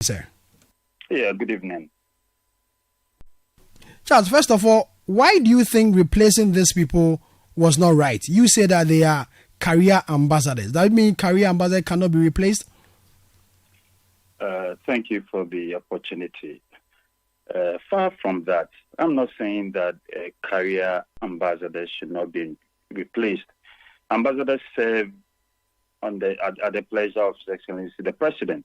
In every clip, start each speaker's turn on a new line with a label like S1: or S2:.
S1: Sir.
S2: Yeah, good evening.
S1: Charles, first of all, why do you think replacing these people was not right? You say that they are career ambassadors. Does that mean career ambassador cannot be replaced?
S2: Thank you for the opportunity. Far from that, I'm not saying that career ambassadors should not be replaced. Ambassadors serve at the pleasure of His Excellency the President.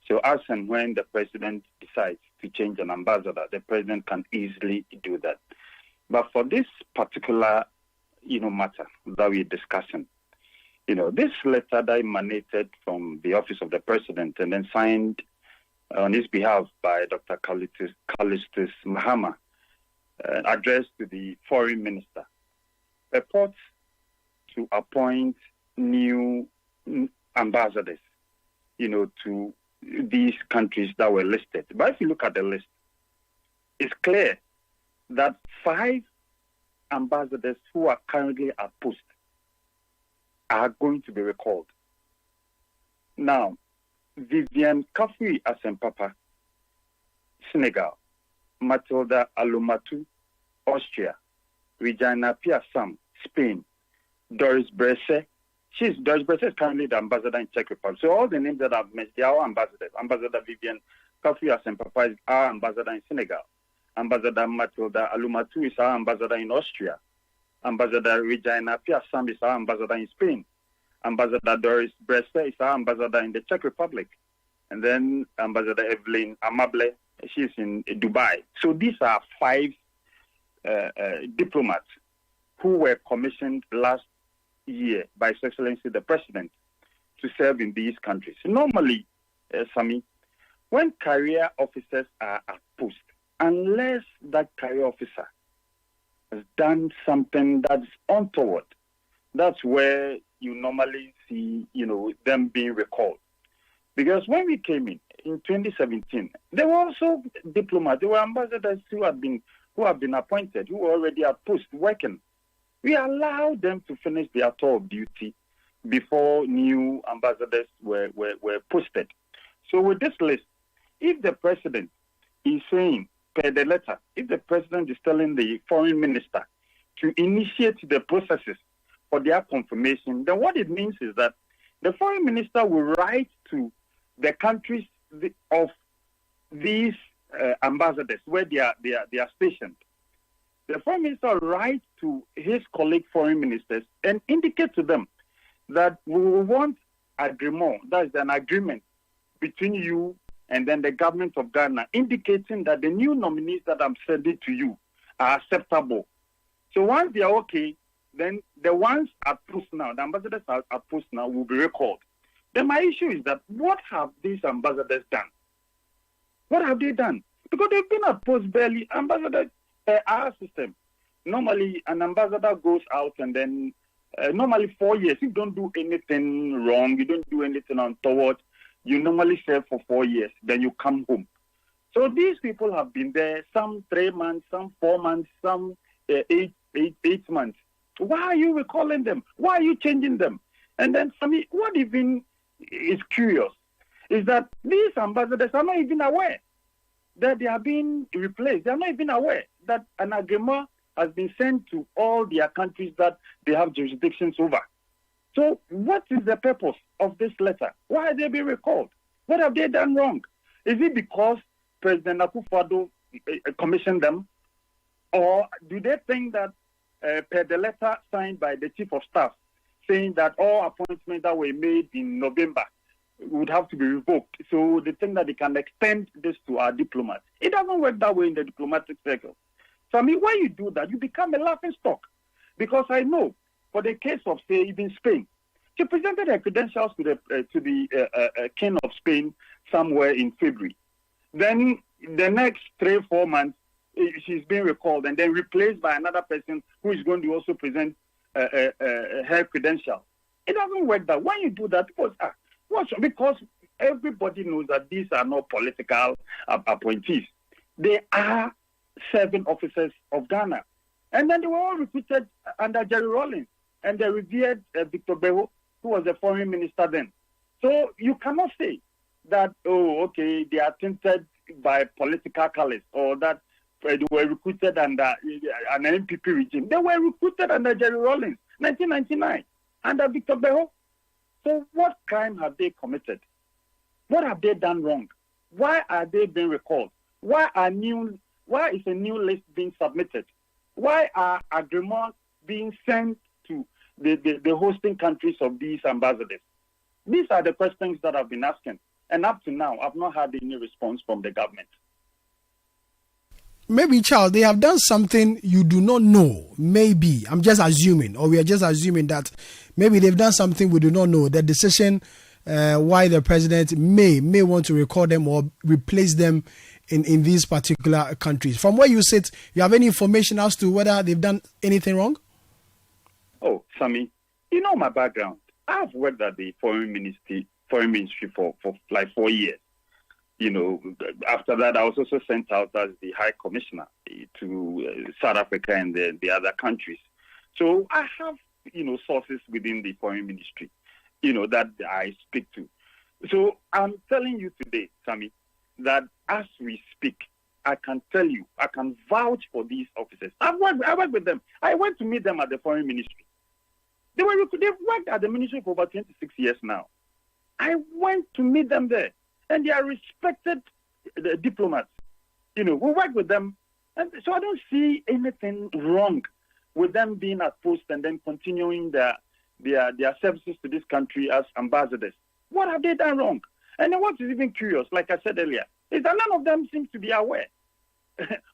S2: So as and when the President decides to change an ambassador, the President can easily do that. But for this particular, matter that we're discussing, this letter that emanated from the office of the President and then signed on his behalf by Dr. Callistus Mahama, addressed to the Foreign Minister, purports to appoint new ambassadors, to these countries that were listed. But if you look at the list, it's clear that 5 ambassadors who are currently at post are going to be recalled. Now, Vivian Kafui Asempapa, Senegal; Matilda Alumatu, Austria; Regina Piasam, Spain; Doris Bresse. Doris Bresse is currently the ambassador in Czech Republic. So all the names that I've mentioned, they are all ambassadors. Ambassador Vivian Kafui Asempapa is our ambassador in Senegal. Ambassador Matilda Alumatu is our ambassador in Austria. Ambassador Regina Piasam is our ambassador in Spain. Ambassador Doris Bresse is our ambassador in the Czech Republic. And then Ambassador Evelyn Amable, she's in Dubai. So these are 5 diplomats who were commissioned last year by His Excellency the President to serve in these countries. Normally, Sami, when career officers are at post, unless that career officer has done something that's untoward, that's where you normally see, them being recalled. Because when we came in 2017, there were also diplomats, there were ambassadors who have been appointed, who were already at post working. We allowed them to finish their tour of duty before new ambassadors were posted. So with this list, if the President is saying, per the letter, if the President is telling the Foreign Minister to initiate the processes for their confirmation, then what it means is that the Foreign Minister will write to the countries of these ambassadors where they are stationed. The Foreign Minister will write to his colleague foreign ministers and indicate to them that we will want agreement, that is an agreement between you and then the government of Ghana, indicating that the new nominees that I'm sending to you are acceptable. So once they are okay, then the ones at post now, the ambassadors at post now will be recalled. Then my issue is that what have these ambassadors done? What have they done? Because they've been at post barely. Ambassadors, our system, normally an ambassador goes out and then normally 4 years. You don't do anything wrong, you don't do anything untoward, you normally serve for 4 years, then you come home. So these people have been there, some 3 months, some 4 months, some 8 months. Why are you recalling them? Why are you changing them? And then for me, what even is curious is that these ambassadors are not even aware that they are being replaced. They are not even aware that an agreement has been sent to all their countries that they have jurisdictions over. So what is the purpose of this letter? Why are they being recalled? What have they done wrong? Is it because President Akufo-Addo commissioned them? Or do they think that per the letter signed by the Chief of Staff saying that all appointments that were made in November would have to be revoked, so they think that they can extend this to our diplomats? It doesn't work that way in the diplomatic circle. So I mean, when you do that, you become a laughing stock. Because I know, for the case of, say, even Spain, she presented her credentials to the King of Spain somewhere in February. Then the next 3-4 months, she's being recalled and then replaced by another person who is going to also present her credentials. It doesn't work that. When you do that, because everybody knows that these are not political appointees. They are serving officers of Ghana. And then they were all recruited under Jerry Rawlings and the revered Victor Beho, who was the foreign minister then. So you cannot say that, oh, okay, they are tinted by political colors, or that they were recruited under an NPP regime. They were recruited under Jerry Rawlings, 1999, under Victor Beho. So what crime have they committed? What have they done wrong? Why are they being recalled? Why is a new list being submitted? Why are agreements being sent to the hosting countries of these ambassadors? These are the questions that I've been asking. And up to now, I've not had any response from the government.
S1: Maybe, Charles, they have done something you do not know. Maybe. I'm just assuming, or we are just assuming that maybe they've done something we do not know. The decision why the president may want to recall them or replace them in these particular countries. From where you sit, you have any information as to whether they've done anything wrong?
S2: Oh, Sammy, you know my background. I've worked at the foreign ministry for like 4 years. You know, after that, I was also sent out as the High Commissioner to South Africa and the other countries. So I have, sources within the foreign ministry, that I speak to. So I'm telling you today, Sammy, that as we speak, I can tell you, I can vouch for these officers. I worked with them. I went to meet them at the foreign ministry. They've worked at the ministry for about 26 years now. I went to meet them there. And they are respected diplomats. We work with them. And so I don't see anything wrong with them being at post and then continuing their services to this country as ambassadors. What have they done wrong? And then what is even curious, like I said earlier, is that none of them seem to be aware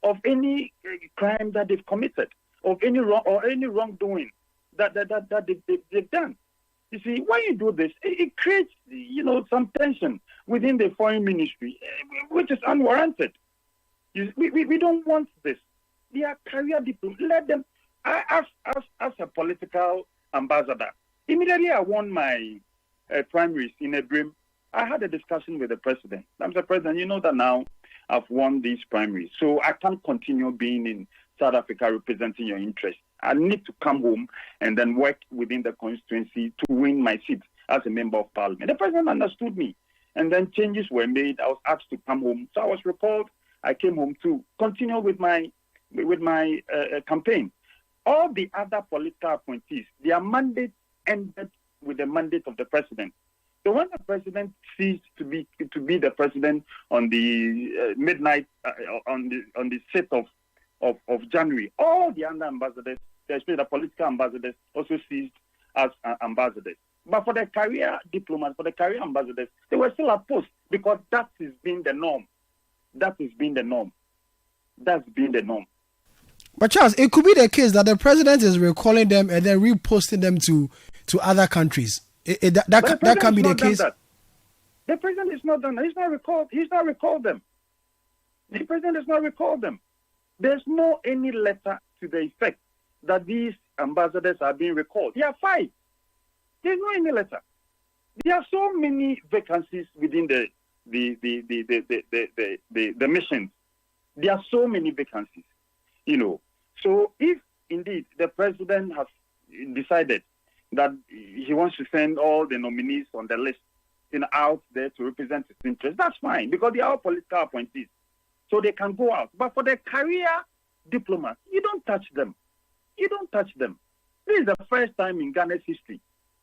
S2: of any crime that they've committed, of any wrongdoing that they've done. You see, when you do this, it creates, some tension within the foreign ministry, which is unwarranted. We don't want this. They are career diplomats. Let them. As a political ambassador, immediately I won my primaries in Ebrim. I had a discussion with the president. I'm the president. You know that now I've won these primaries, so I can't continue being in South Africa representing your interests. I need to come home and then work within the constituency to win my seat as a member of parliament. The president understood me, and then changes were made. I was asked to come home, so I was recalled. I came home to continue with my campaign. All the other political appointees, their mandate ended with the mandate of the president. So when the president ceased to be the president on the midnight on the 6th of January, all the other ambassadors, especially the political ambassadors, also ceased as ambassadors. But for the career diplomats, for the career ambassadors, they were still at post because that has been the norm. That has been the norm. That's been the norm.
S1: But Charles, it could be the case that the president is recalling them and then reposting them to other countries. That can be the case.
S2: The president is not done that. He's not recalled them. The president has not recalled them. There's no any letter to the effect that these ambassadors are being recalled. There are 5. There's no any letter. There are so many vacancies within the missions. There are so many vacancies, So if indeed the president has decided that he wants to send all the nominees on the list, out there to represent his interests, that's fine because they are all political appointees. So they can go out. But for the career diplomats, you don't touch them. You don't touch them. This is the first time in Ghana's history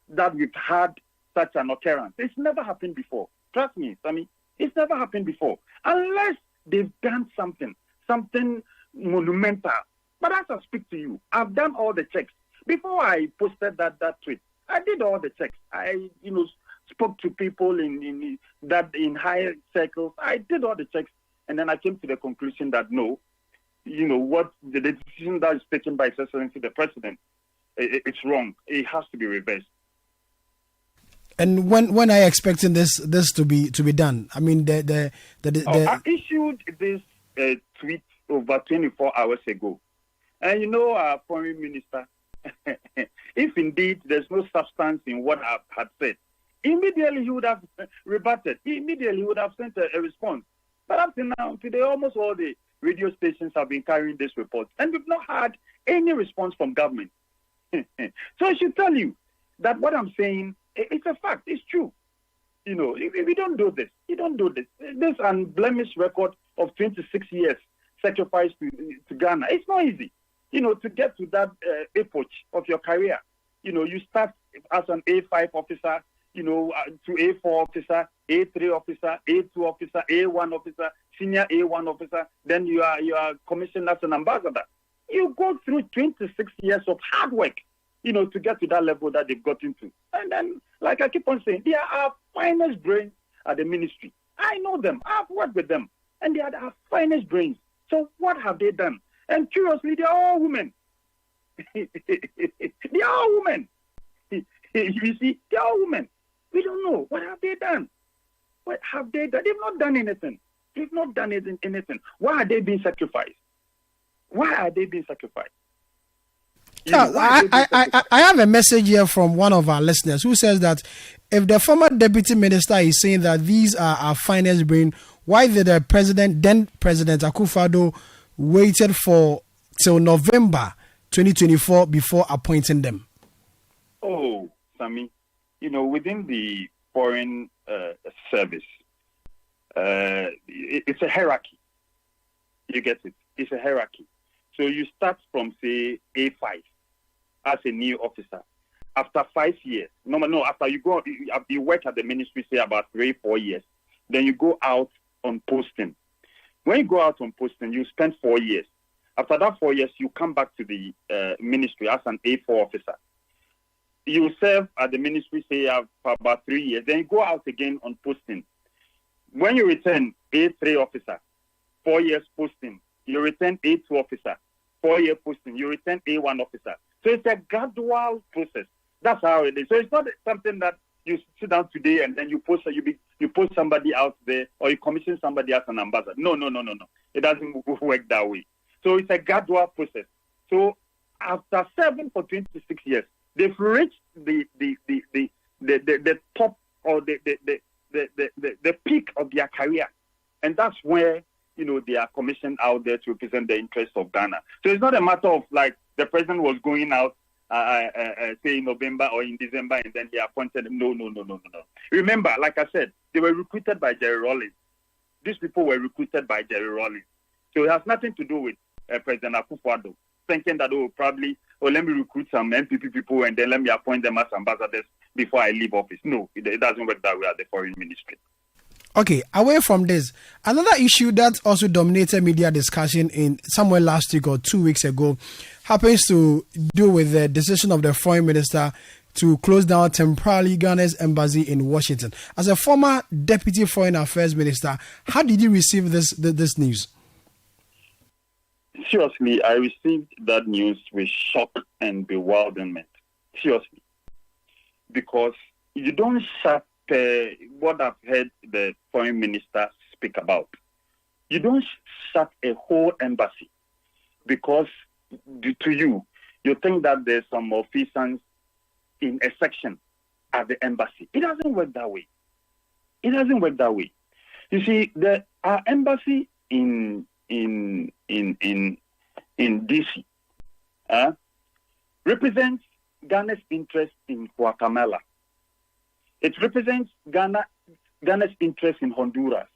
S2: that we've had such an occurrence. It's never happened before. Trust me, Sammy. It's never happened before. Unless they've done something monumental. But as I speak to you, I've done all the checks. Before I posted that tweet, I did all the checks. I, spoke to people in higher circles. I did all the checks. And then I came to the conclusion that no, what the decision that is taken by His Excellency the President, it's wrong. It has to be reversed.
S1: And when are you expecting this to be done? I mean, I
S2: issued this tweet over 24 hours ago, and our foreign minister, if indeed there's no substance in what I had said, immediately he would have rebutted. Immediately he would have sent a response. But up to now, today, almost all the radio stations have been carrying this report, and we've not had any response from government. So I should tell you that what I'm saying, it's a fact. It's true. We don't do this. You don't do this. This unblemished record of 26 years sacrifice to Ghana. It's not easy, to get to that epoch of your career. You start as an A5 officer, to A4 officer, A3 officer, A2 officer, A1 officer, senior A1 officer. Then you are commissioned as an ambassador. You go through 26 years of hard work, to get to that level that they've gotten to. And then, like I keep on saying, they are our finest brains at the ministry. I know them. I've worked with them. And they are our finest brains. So what have they done? And curiously, they are all women. They are all women. You see, they are all women. We don't know. What have they done? What have they done? They've not done anything. They've not done anything. Why are they being sacrificed? Why are they being sacrificed?
S1: I have a message here from one of our listeners who says that if the former deputy minister is saying that these are our finest brain, why did the then President Akufo-Addo waited for till November 2024 before appointing them?
S2: Oh, Sammy, within the foreign service, it's a hierarchy. You get it? It's a hierarchy. So you start from, say, A5 as a new officer. After 5 years, after you work at the ministry, say about 3-4 years, then you go out on posting. When you go out on posting, you spend 4 years. After that 4 years, you come back to the ministry as an A4 officer. You serve at the ministry, say, for about 3 years. Then you go out again on posting. When you return A3 officer, 4 years posting. You return A2 officer, 4-year posting. You return A1 officer. So it's a gradual process. That's how it is. So it's not something that you sit down today and then you post somebody out there or you commission somebody as an ambassador. No. It doesn't work that way. So it's a gradual process. So after serving for 26 years, they've reached the top or the peak of their career, and that's where they are commissioned out there to represent the interests of Ghana. So it's not a matter of like the president was going out, say in November or in December, and then they appointed them. No. Remember, like I said, they were recruited by Jerry Rawlings. These people were recruited by Jerry Rawlings. So it has nothing to do with President Akufo-Addo thinking that, let me recruit some MPP people and then let me appoint them as ambassadors before I leave office. No, it doesn't work that way at the foreign ministry.
S1: Okay, away from this, another issue that also dominated media discussion in somewhere last week or 2 weeks ago happens to do with the decision of the foreign minister to close down temporarily Ghana's embassy in Washington. As a former deputy foreign affairs minister, how did you receive this news?
S2: Seriously, I received that news with shock and bewilderment. Seriously. Because you don't shut what I've heard the foreign minister speak about. You don't shut a whole embassy because to you think that there's some malfeasance in a section at the embassy. It doesn't work that way. You see, our embassy in DC represents Ghana's interest in Guatemala. It represents Ghana's interest in Honduras.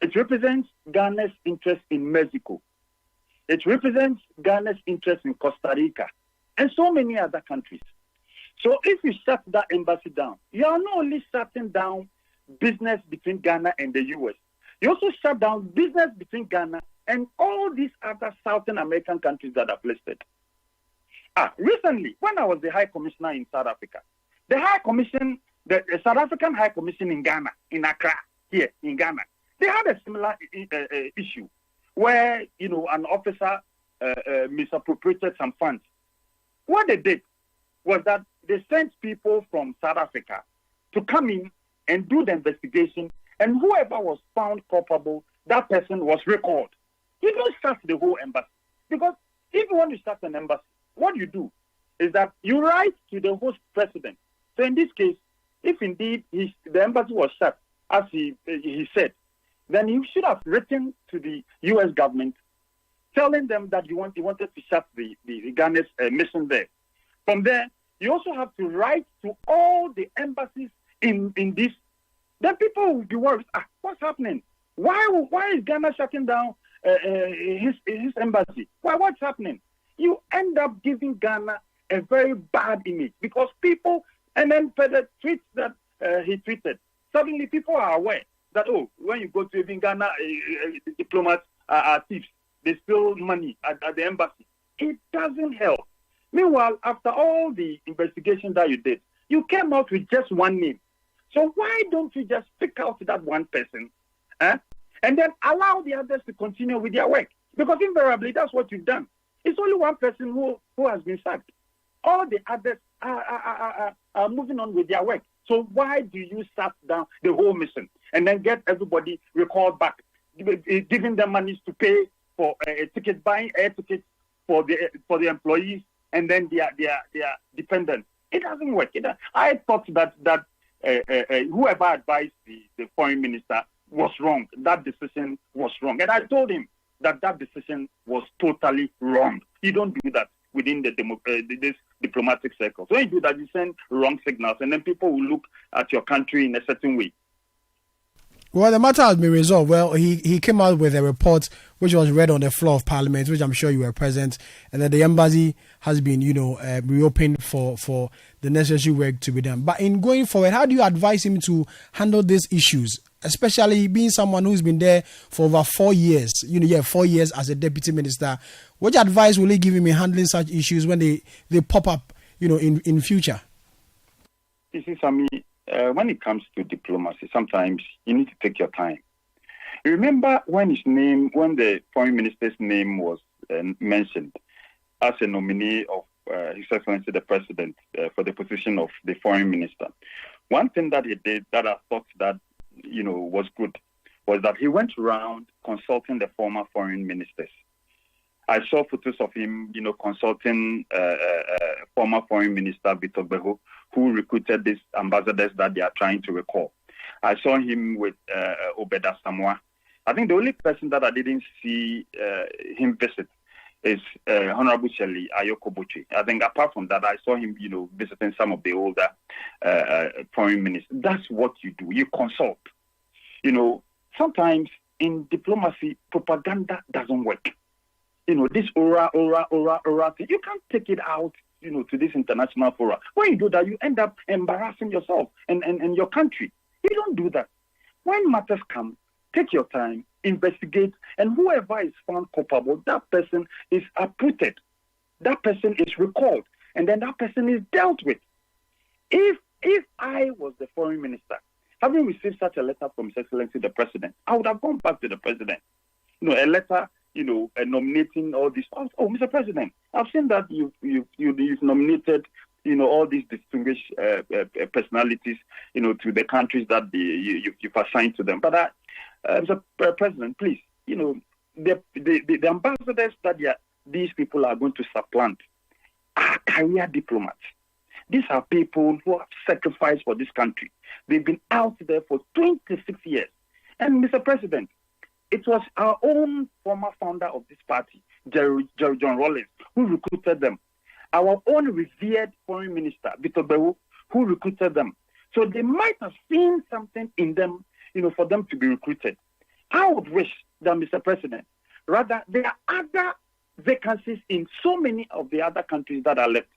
S2: It represents Ghana's interest in Mexico. It represents Ghana's interest in Costa Rica and so many other countries. So if you shut that embassy down, you are not only shutting down business between Ghana and the U.S., you also shut down business between Ghana and all these other Southern American countries that I've listed. Recently, when I was the High Commissioner in South Africa, the South African High Commission in Ghana, in Accra, here in Ghana, they had a similar issue where, an officer misappropriated some funds. What they did was that they sent people from South Africa to come in and do the investigation, and whoever was found culpable, that person was recalled. You don't shut the whole embassy. Because if you want to shut an embassy, what you do is that you write to the host president. So in this case, if indeed the embassy was shut, as he said, then you should have written to the U.S. government telling them that you wanted to shut the Ghana's mission there. From there, you also have to write to all the embassies in this then people will be worried. What's happening? Why is Ghana shutting down his embassy? What's happening? You end up giving Ghana a very bad image because people, and then for the tweets that he tweeted, suddenly people are aware that, when you go to even Ghana, diplomats are thieves. They steal money at the embassy. It doesn't help. Meanwhile, after all the investigation that you did, you came out with just one name. So why don't you just pick out that one person and then allow the others to continue with their work? Because invariably, that's what you've done. It's only one person who has been sacked. All the others are moving on with their work. So why do you shut down the whole mission and then get everybody recalled back, giving them money to pay for buying air tickets for the employees and then their dependents? It doesn't work. I thought that whoever advised the foreign minister was wrong. That decision was wrong. And I told him that decision was totally wrong. You don't do that within this diplomatic circle. So when you do that, you send wrong signals, and then people will look at your country in a certain way.
S1: Well, the matter has been resolved. Well, he came out with a report which was read on the floor of Parliament, which I'm sure you were present, and that the embassy has been, reopened for the necessary work to be done. But in going forward, how do you advise him to handle these issues, especially being someone who's been there for over 4 years? 4 years as a deputy minister. What advice will he give him in handling such issues when they pop up, in future?
S2: You see, Sammy, when it comes to diplomacy, sometimes you need to take your time. You remember when the foreign minister's name was mentioned as a nominee of His Excellency the President for the position of the foreign minister. One thing that he did that I thought that was good was that he went around consulting the former foreign ministers. I saw photos of him, consulting former foreign minister Victor Beho, who recruited these ambassadors that they are trying to recall. I saw him with Obeda Samoa. I think the only person that I didn't see him visit is Honorable Shelley Ayoko Bochi. I think apart from that, I saw him, visiting some of the older foreign ministers. That's what you do. You consult. Sometimes in diplomacy, propaganda doesn't work. This aura thing, you can't take it out, to this international forum. When you do that, you end up embarrassing yourself and your country. You don't do that. When matters come, take your time, investigate, and whoever is found culpable, that person is uprooted. That person is recalled, and then that person is dealt with. If I was the foreign minister, having received such a letter from His Excellency the President, I would have gone back to the President. A letter, nominating all these. Oh, Mr. President, I've seen that you've nominated, all these distinguished personalities, to the countries that you've assigned to them. But Mr. President, please, the ambassadors that these people are going to supplant are career diplomats. These are people who have sacrificed for this country. They've been out there for 26 years. And Mr. President, it was our own former founder of this party, Jerry John Rawlings, who recruited them. Our own revered foreign minister, Victor Behu, who recruited them. So they might have seen something in them, for them to be recruited. I would wish that, Mr. President, rather, there are other vacancies in so many of the other countries that are left.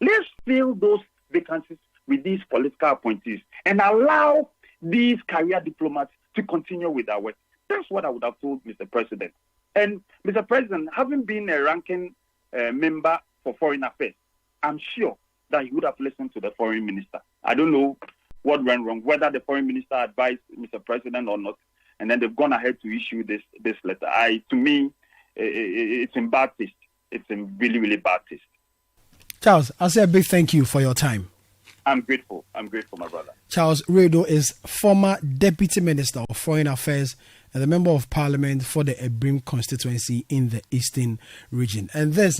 S2: Let's fill those vacancies with these political appointees and allow these career diplomats to continue with their work. That's what I would have told Mr. President. And Mr. President, having been a ranking member for foreign affairs, I'm sure that he would have listened to the foreign minister. I don't know what went wrong, whether the foreign minister advised Mr. President or not, and then they've gone ahead to issue this letter. To me, it's in bad taste. It's in really, really bad taste.
S1: Charles, I'll say a big thank you for your time.
S2: I'm grateful, my brother.
S1: Charles Redo is former Deputy Minister of Foreign Affairs and the Member of Parliament for the Ebrim constituency in the Eastern region. And this